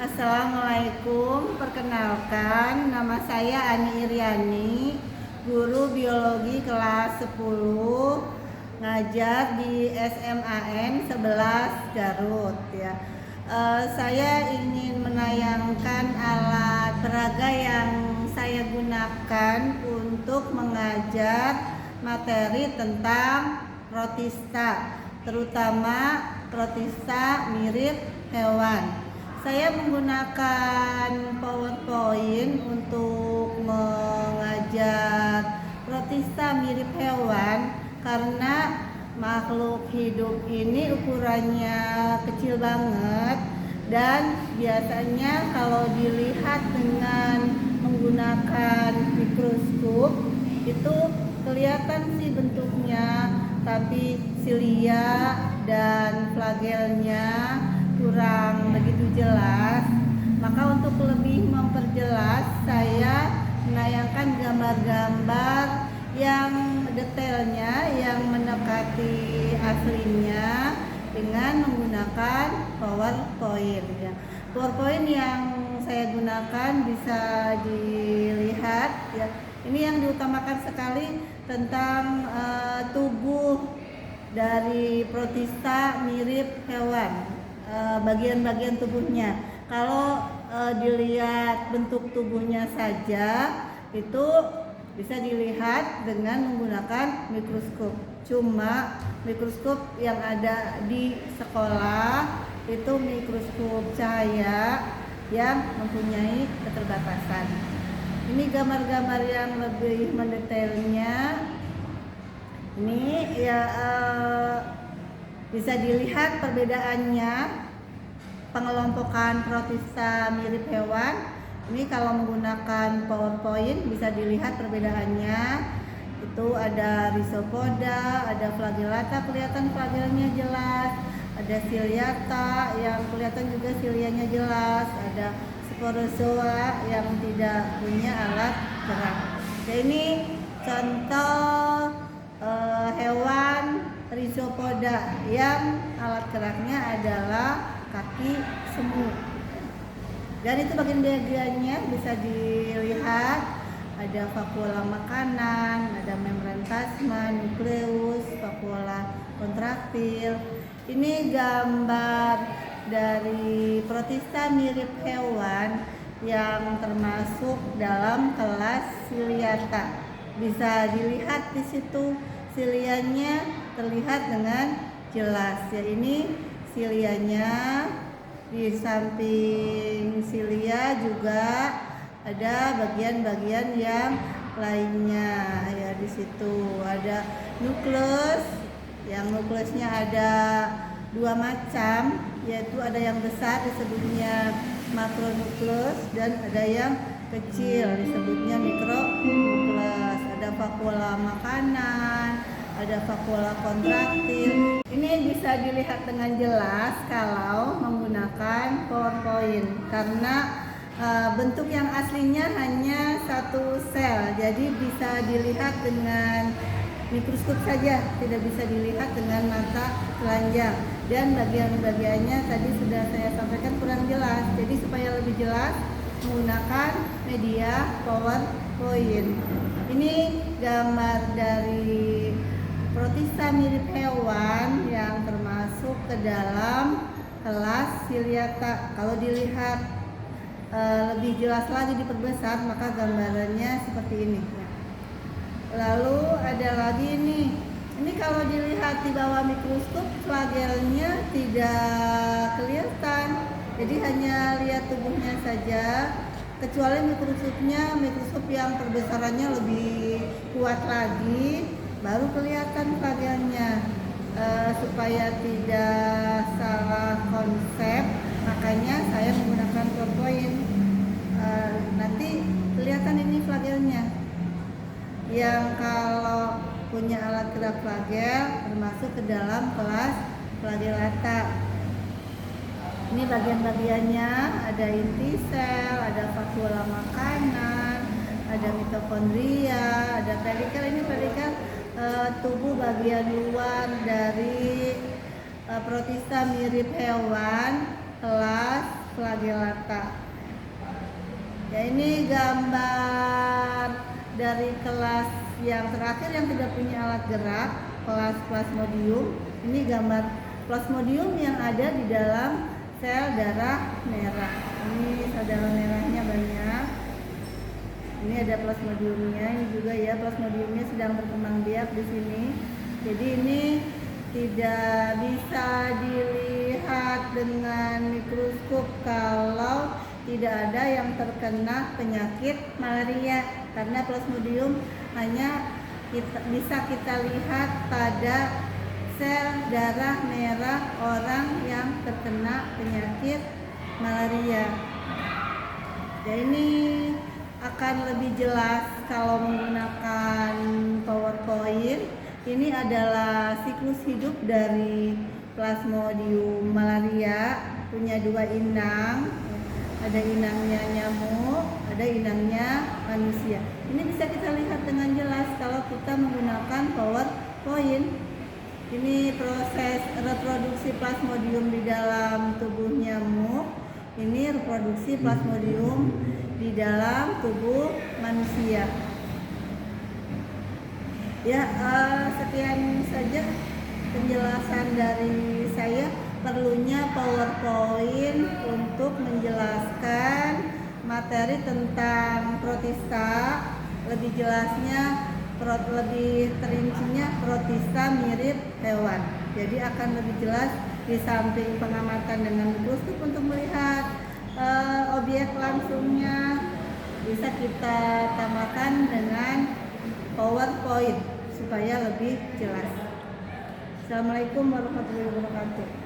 Assalamualaikum, perkenalkan nama saya Ani Iriani, guru biologi kelas 10, ngajar di SMAN 11 Garut ya. Saya ingin menayangkan alat peraga yang saya gunakan untuk mengajar materi tentang protista, terutama protista mirip hewan. Saya menggunakan PowerPoint untuk mengajar protista mirip hewan karena makhluk hidup ini ukurannya kecil banget dan biasanya kalau dilihat dengan menggunakan mikroskop itu kelihatan sih bentuknya, tapi silia dan flagelnya kurang begitu jelas. Maka untuk lebih memperjelas, saya menayangkan gambar-gambar yang detailnya, yang mendekati aslinya dengan menggunakan PowerPoint ya. PowerPoint yang saya gunakan bisa dilihat ya. Ini yang diutamakan sekali tentang tubuh dari protista mirip hewan. Bagian-bagian tubuhnya. Kalau dilihat bentuk tubuhnya saja itu bisa dilihat dengan menggunakan mikroskop. Cuma mikroskop yang ada di sekolah itu mikroskop cahaya yang mempunyai keterbatasan. Ini gambar-gambar yang lebih mendetailnya. Ini ya bisa dilihat perbedaannya, pengelompokan protista mirip hewan. Ini kalau menggunakan PowerPoint bisa dilihat perbedaannya. Itu ada Rhizopoda, ada Flagellata, kelihatan flagelnya jelas. Ada Ciliata yang kelihatan juga cilianya jelas. Ada Sporozoa yang tidak punya alat gerak. Nah, ini contoh hewan Rhizopoda yang alat geraknya adalah kaki semu. Dan itu bagian-bagiannya bisa dilihat, ada vakuola makanan, ada membran plasma, nukleus, vakuola kontraktil. Ini gambar dari protista mirip hewan yang termasuk dalam kelas Ciliata. Bisa dilihat di situ silianya terlihat dengan jelas ya. Ini silianya, di samping silia juga ada bagian-bagian yang lainnya ya. Di situ ada nukleus, yang nukleusnya ada dua macam, yaitu ada yang besar disebutnya makronukleus dan ada yang kecil disebutnya mikronukleus. Ada vakuola makanan, ada vakuola kontraktil. Ini bisa dilihat dengan jelas kalau menggunakan PowerPoint karena bentuk yang aslinya hanya satu sel, jadi bisa dilihat dengan mikroskop saja, tidak bisa dilihat dengan mata telanjang. Dan bagian-bagiannya tadi sudah saya sampaikan kurang jelas, jadi supaya lebih jelas menggunakan media PowerPoint. Ini gambar dari protista mirip hewan yang termasuk ke dalam kelas Ciliata. Kalau dilihat lebih jelas lagi, diperbesar, maka gambarannya seperti ini. Lalu ada lagi ini kalau dilihat di bawah mikroskop flagelnya tidak kelihatan, jadi hanya lihat tubuhnya saja. Kecuali mikroskop yang perbesarannya lebih kuat lagi, baru kelihatan flagelnya. Supaya tidak salah konsep, makanya saya menggunakan PowerPoint. Nanti kelihatan ini flagelnya. Yang kalau punya alat gerak flagel termasuk ke dalam kelas Flagellata. Ini bagian-bagiannya, ada inti sel, ada vakuola makanan, ada mitokondria, ada pelikel. Ini pelikel tubuh bagian luar dari protista mirip hewan kelas flagellata. Ya, ini gambar dari kelas yang terakhir yang tidak punya alat gerak, kelas plasmodium. Ini gambar plasmodium yang ada di dalam sel darah merah. Ini sel darah merahnya banyak. Ini ada plasmodiumnya, ini juga ya plasmodiumnya sedang berkembang biak di sini. Jadi ini tidak bisa dilihat dengan mikroskop kalau tidak ada yang terkena penyakit malaria, karena plasmodium hanya bisa kita lihat pada sel darah merah orang yang terkena penyakit malaria. Ya, ini akan lebih jelas kalau menggunakan PowerPoint. Ini adalah siklus hidup dari Plasmodium malaria, punya 2 inang. Ada inangnya nyamuk, ada inangnya manusia. Ini bisa kita lihat dengan jelas kalau kita menggunakan PowerPoint. Ini proses reproduksi Plasmodium di dalam tubuh nyamuk. Ini reproduksi Plasmodium di dalam tubuh manusia. Ya, sekian saja penjelasan dari saya. Perlunya PowerPoint untuk menjelaskan materi tentang protista, lebih jelasnya, lebih terincinya protista mirip hewan. Jadi akan lebih jelas di samping pengamatan dengan mikroskop untuk melihat objek langsungnya, bisa kita tambahkan dengan PowerPoint supaya lebih jelas. Assalamualaikum warahmatullahi wabarakatuh.